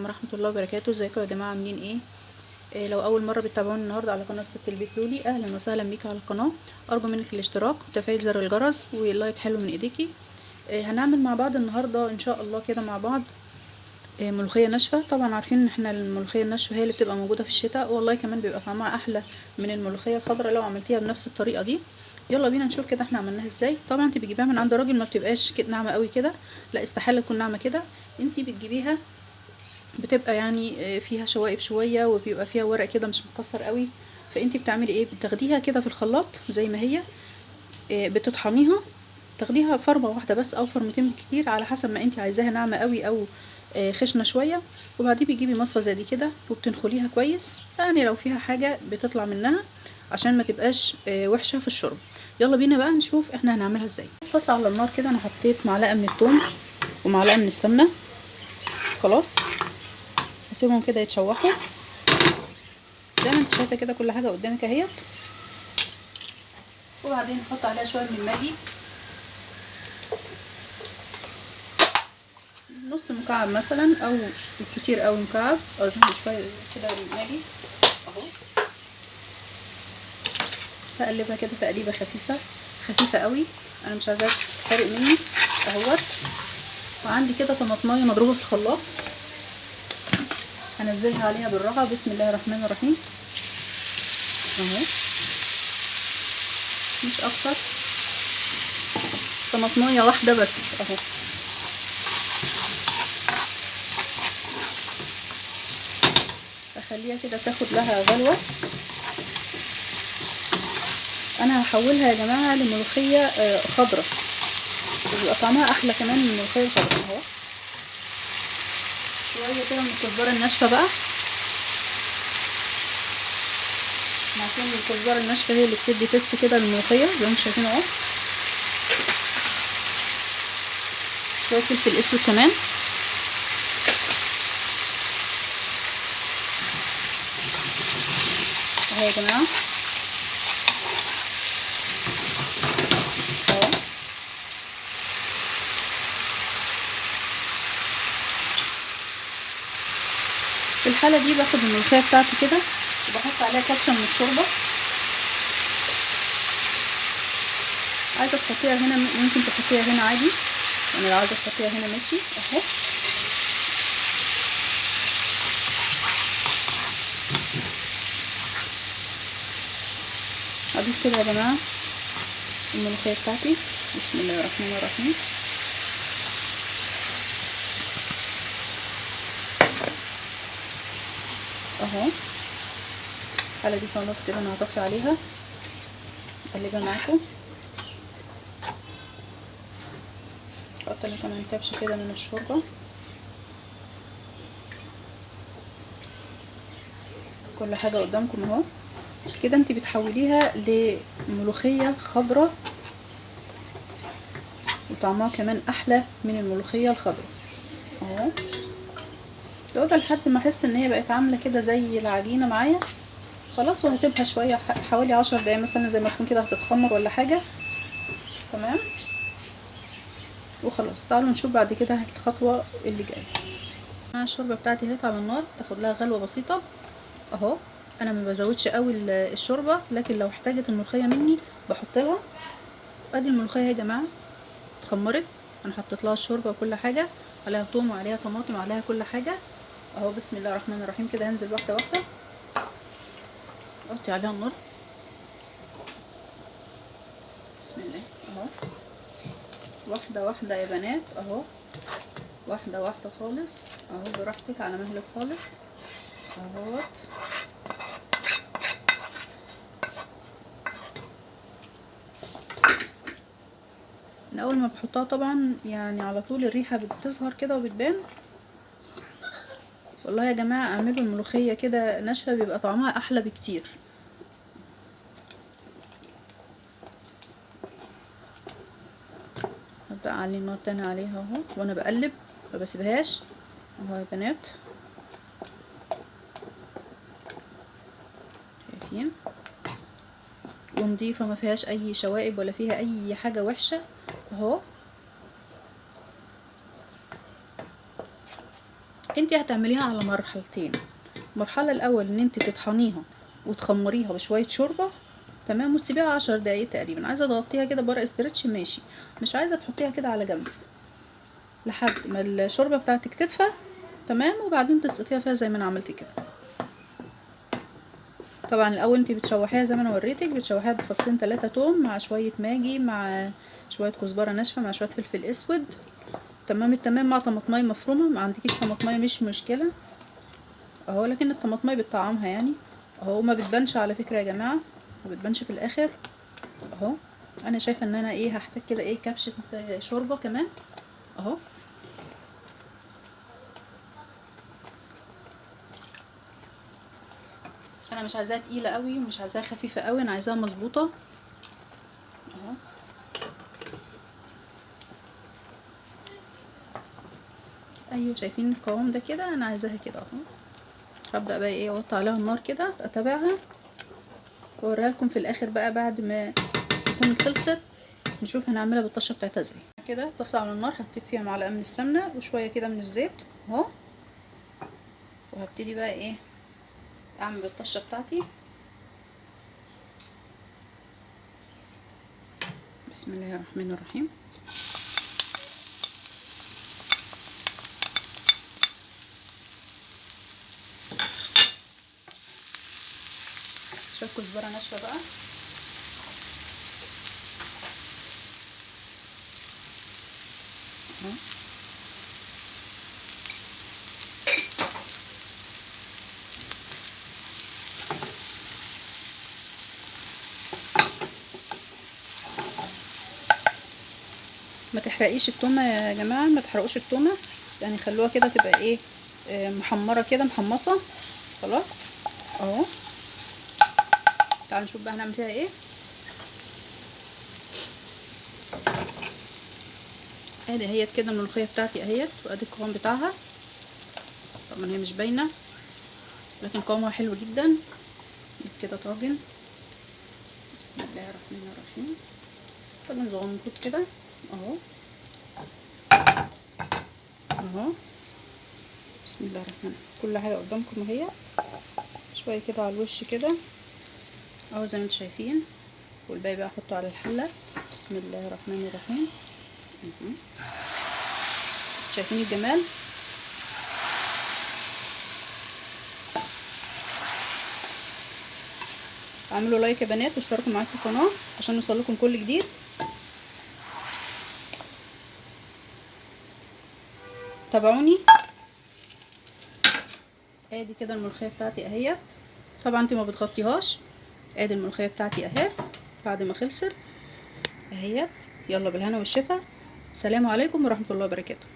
عليكم ورحمة الله وبركاته. ازيكم يا جماعة؟ عاملين ايه؟ لو اول مرة بتتابعوني النهاردة على قناة ست البيت لولي، اهلا وسهلا بيك على القناة. ارجو منك الاشتراك وتفعيل زر الجرس واللايك حلو من ايديكي. هنعمل مع بعض النهاردة ان شاء الله كده مع بعض ملوخية ناشفة. طبعا عارفين ان احنا الملوخية الناشفة هي اللي بتبقى موجودة في الشتاء، والله كمان بيبقى طعمها احلى من الملوخية الخضراء لو عملتيها بنفس الطريقة دي. يلا بينا نشوف كده احنا عملناها ازاي. طبعا انت بتجيبيها من عند راجل ما بتبقاش ناعمة قوي كده، لا استحالة تكون ناعمة كده. انت بتجيبيها بتبقى يعني فيها شوائب شويه، وبيبقى فيها ورق كده مش مكسر قوي. فانتي بتعملي ايه؟ بتاخديها كده في الخلاط زي ما هي، بتطحنيها، تاخديها فرمه واحده بس او فرمتين كتير على حسب ما انتي عايزاها ناعمه قوي او خشنه شويه. وبعدين بتجيبي مصفى زي دي كده وبتنخليها كويس، يعني لو فيها حاجه بتطلع منها عشان ما تبقاش وحشه في الشرب. يلا بينا بقى نشوف احنا هنعملها ازاي. طاسه على النار كده، انا حطيت معلقه من الثوم ومعلقه من السمنه. خلاص هسيبهم كده يتشوحوا زي ما انت شايفه كده، كل حاجه قدامك اهيت. وبعدين نحط عليها شويه من الماجي، نص مكعب مثلا او كتير قوي مكعب، ازود شويه كده الماجي اهو. هقلبها كده تقليبه خفيفه خفيفه قوي، انا مش عايزاها تتحرق مني اهوت. وعندي كده طماطمايه مضروبه في الخلاط، هنزلها عليها بالراحه. بسم الله الرحمن الرحيم اهو، مش اكتر، طماطمايه واحده بس اهو. اخليها كده تاخد لها غلوه. انا هحولها يا جماعه لملوخيه خضراء، بيبقى طعمها احلى كمان من الملوخيه الخضراء اهو. شويه كده من الكزبره الناشفه بقى، عشان الكزبره الناشفه هي اللي بتدي تيست كده للملوخيه زي ما انتم شايفين اهو. شويه فلفل اسود كمان اهو يا جماعه اهو. في الحاله دي باخد الملوخيه بتاعتي كده وبحط عليها كاتشب من الشوربه. عايزه تحطيها هنا ممكن تحطيها هنا عادي، يعني لو عايزه تحطيها هنا ماشي اهو. هضيف كده يا جماعه الملوخيه بتاعتي. بسم الله الرحمن الرحيم اهو. الحاله دي خلاص كده انا هطفي عليها، اقلبها معاكم. احط لي كمان كبشه كده من الشوربه. كل حاجه قدامكم اهو. كده انت بتحوليها لملوخيه خضراء وطعمها كمان احلى من الملوخيه الخضراء اهو. زودها لحد ما احس ان هي بقت عامله كده زي العجينه معايا خلاص. وهسيبها شويه حوالي 10 دقايق مثلا، زي ما تكون كده هتتخمر ولا حاجه. تمام وخلاص. تعالوا نشوف بعد كده الخطوه اللي جايه. الشوربه بتاعتي اهي على النار، تاخد لها غلوه بسيطه اهو. انا ما بزودش قوي الشوربه، لكن لو احتاجت الملوخيه مني بحط لها. ادي الملوخيه يا جماعه اتخمرت، انا حطيت لها الشوربه وكل حاجه، عليها ثوم وعليها طماطم وعليها كل حاجه اهو. بسم الله الرحمن الرحيم كده هنزل واحده واحده، احطي عليها النار. بسم الله اهو، واحده واحده يا بنات اهو، واحده واحده خالص اهو، براحتك على مهلك خالص اهوت. من اول ما بحطها طبعا يعني على طول الريحه بتظهر كده وبتبان. والله يا جماعه اعملوا الملوخيه كده ناشفه بيبقى طعمها احلى بكتير. هبدأ اعلي النار تاني عليها اهو، وانا بقلب ما بسيبهاش اهو يا بنات. شايفين؟ ونضيفه ما فيهاش اي شوائب ولا فيها اي حاجه وحشه اهو. انت هتعمليها على مرحلتين. المرحله الاول ان انت تطحنيها وتخمريها بشويه شوربه، تمام، وتسيبيها 10 دقايق تقريبا. عايزه تغطيها كده بورق استرتش ماشي، مش عايزه تحطيها كده على جنب لحد ما الشوربه بتاعتك تدفى، تمام، وبعدين تسقطيها فيها زي ما انا عملت كده. طبعا الاول انت بتشوحيها زي ما انا وريتك، بتشوحيها بفصين 3 توم مع شويه ماجي مع شويه كزبره ناشفه مع شويه فلفل اسود، تمام التمام، مع طماطمايه مفرومه. ما عندكيش طماطمايه مش مشكله اهو، لكن الطماطمايه بتطعمها يعني اهو. ما بتبانش على فكره يا جماعه، ما بتبانش في الاخر اهو. انا شايفه ان انا ايه هحتاج كده ايه كبشه شوربه كمان اهو. انا مش عايزاها تقيله قوي ومش عايزاها خفيفه قوي، انا عايزاها مظبوطه اهو. ايوه شايفين القوام ده كده، انا عايزاها كده اهو. هبدا بقى ايه اوطي عليها النار كده اتابعها واوريها لكم في الاخر بقى بعد ما تكون خلصت. نشوف هنعملها بالطشه بتاعتها ازاي. كده طاسه على النار، حطيت فيها معلقه من السمنه وشويه كده من الزيت اهو، وهبتدي بقى ايه اعمل بالطشه بتاعتي. بسم الله الرحمن الرحيم. شويه كزبره ناشفه بقى اهو. ما تحرقيش التومه يا جماعه، ما تحرقوش التومه يعني، خلوها كده تبقى ايه محمره كده محمصه خلاص اهو. تعالوا نشوف بقى هنعمل فيها ايه. ادي اهيت كده الملوخيه بتاعتي اهيت، وادي القوام بتاعها. طبعا هي مش باينه لكن قوامها حلو جدا كده. طاجن، بسم الله الرحمن الرحيم، طاجن صغنطوط كده اهو اهو. بسم الله الرحمن الرحيم. كل حاجه قدامكم اهي، شويه كده على الوش كده اهو زي ما انتم شايفين، والباقي بقى احطه على الحله. بسم الله الرحمن الرحيم. شايفين الجمال؟ اعملوا لايك يا بنات واشتركوا معايا في القناه عشان يوصلكم كل جديد. تابعوني. ادي كده الملوخيه بتاعتي اهيت، طبعا انت ما بتغطيهاش. ادي الملوخيه بتاعتي اهي بعد ما خلصت اهيت. يلا بالهنا والشفا، السلام عليكم ورحمه الله وبركاته.